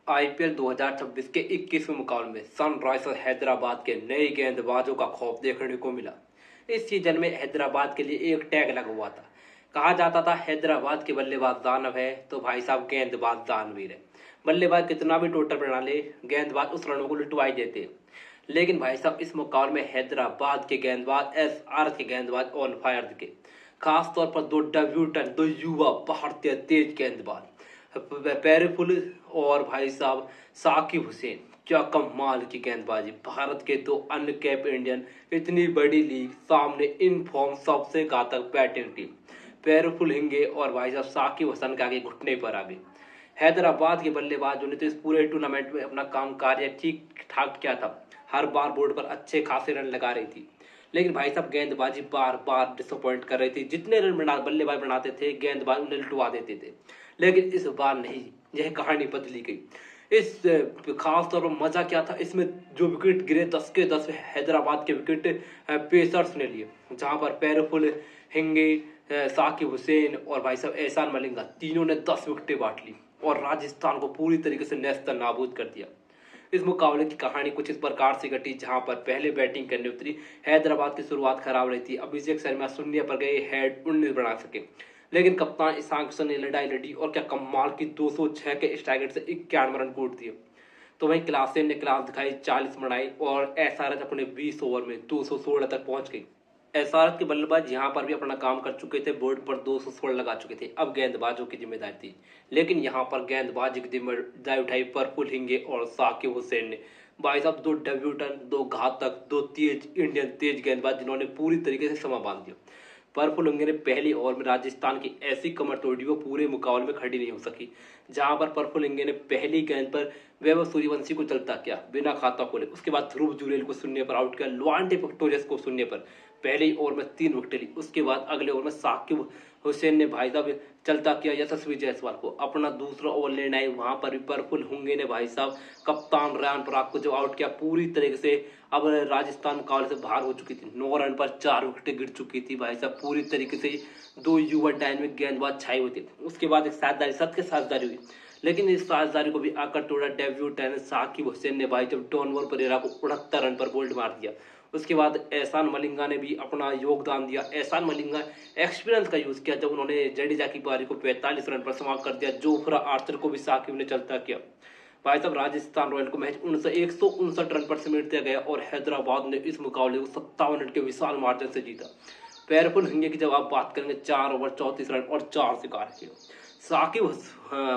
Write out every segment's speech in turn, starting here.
IPL 2026 के 21वें मुकाबले में सनराइजर्स हैदराबाद के नए गेंदबाजों का खौफ देखने को मिला। इस सीजन में हैदराबाद के लिए एक टैग लगा हुआ था। कहा जाता था हैदराबाद के बल्लेबाज दानव है तो भाई साहब गेंदबाज दानवीर है। बल्लेबाज कितना भी टोटल बना ले, गेंदबाज उस रनों को लुटवा ही देते। लेकिन भाई साहब इस मुकाबले में हैदराबाद के गेंदबाज एसआर के गेंदबाज ऑन फायर दिखे। खासतौर पर दो डेब्यूटेंट, दो युवा भारतीय तेज गेंदबाज पैरेफुल और भाई साहब साकिब हुसैन, क्या कमाल की गेंदबाजी। भारत के दो अन्य कैप इंडियन, इतनी बड़ी लीग सामने इन फॉर्म सबसे घातक बैटिंग टीम पैरेफुल हिंगे और भाई साहब साकिब हुसैन के आगे घुटने पर आ गए। हैदराबाद के बल्लेबाजों ने तो इस पूरे टूर्नामेंट में अपना काम कार्य ठीक ठाक किया था। हर बार बोर्ड पर अच्छे खासे रन लगा रही थी, लेकिन भाई साहब गेंदबाजी बार बार डिसअपॉइंट कर रही थी। जितने रन बल्लेबाज बनाते थे गेंदबाज उन्हें लुटवा देते थे। लेकिन इस बार नहीं, यह कहानी बदली गई। इस खास तौर पर मजा क्या था, इसमें जो विकेट गिरे 10 के 10 हैदराबाद के विकेट पेसर्स ने लिए, जहां पर पैरफुल हिंगे, साकिब हुसैन और भाई साहब एहसान मलिंगा तीनों ने 10 विकेटें बांट ली और राजस्थान को पूरी तरीके से नेस्त नाबूद कर दिया। इस मुकाबले की कहानी कुछ इस प्रकार से घटी, जहां पर पहले बैटिंग करने उतरी हैदराबाद की शुरुआत खराब रही थी। अभिषेक शर्मा शून्य पर गए, हेड 19 बना सके, लेकिन कप्तान ईशान किशन ने लड़ाई लड़ी और क्या कमाल की 206 के स्ट्राइक रेट से 91 रन कूट दिए। तो वहीं क्लासेन ने क्लास दिखाई, 40 बनाई और एसआरएच अपने 20 ओवर में 216 तक पहुंच गई। एसआरएच के बल्लेबाज यहां पर भी अपना काम कर चुके थे, बोर्ड पर 216 लगा चुके थे। अब गेंदबाजों की जिम्मेदारी थी, लेकिन यहां पर गेंदबाजी की जिम्मेदारी उठाई प्रफुल्ल हिंगे और साकिब हुसैन ने। भाई साहब दो डेब्यूटेंट, दो घातक, दो तेज इंडियन तेज गेंदबाज, जिन्होंने पूरी तरीके से समा बांध दिया। प्रफुल्ल हिंगे ने पहली ओवर में राजस्थान की ऐसी कमर तोड़ी वो पूरे मुकाबले में खड़ी नहीं हो सकी। जहां पर प्रफुल्ल हिंगे ने पहली गेंद पर वैभव सूर्यवंशी को चलता किया बिना खाता खोले, उसके बाद ध्रुव जुरेल को शून्य पर आउट किया, लुआंटे विक्टोरियस को शून्य पर पहले ओवर में 3 विकेट ली। उसके बाद अगले ओवर में साकिब हुसैन ने भाई साहब चलता किया यशस्वी जायसवाल को, अपना दूसरा ओवर लेना है। वहां पर भी प्रफुल्ल हिंगे ने भाई साहब कप्तान रेयान पराग को जब आउट किया, पूरी तरीके से अब राजस्थान मुकाबले से बाहर हो चुकी थी। 9 रन पर 4 विकेट गिर चुकी थी। भाई साहब पूरी तरीके से दो युवा डायनेमिक गेंदबाज छाए हुए थे। उसके बाद एक साझेदारी, सत्य साझेदारी हुई, लेकिन इस साझेदारी को भी आकर तोड़ा डेब्यूटेंट साकिब हुसैन ने भाई जब डॉनवर परेरा को 69 रन पर बोल्ड मार दिया। उसके बाद एहसान मलिंगा ने भी अपना योगदान दिया। एहसान मलिंगा एक्सपीरियंस का यूज किया जब उन्होंने जडेजा की पारी को 45 रन पर समाप्त कर दिया। जोफ्रा आर्चर को भी साकिब ने चलता किया। भाई साहब राजस्थान रॉयल को मैच 159 रन पर समेट दिया गया और हैदराबाद ने इस मुकाबले को 57 रन के विशाल मार्जिन से जीता। पैरफुल हिंगे की जब आप बात करेंगे, 4 ओवर 34 रन और 4 शिकार किए। साकिब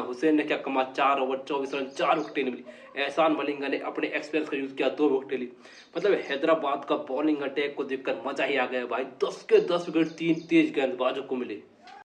हुसैन ने क्या कमा, 4 ओवर 24 रन 4 विकेटें मिली। एहसान मलिंगा ने अपने एक्सपीरियंस का यूज किया, 2 विकेटें ली। मतलब हैदराबाद का बॉलिंग अटैक को देखकर मजा ही आ गया भाई। 10 के 10 विकेट 3 तेज गेंदबाजों को मिले।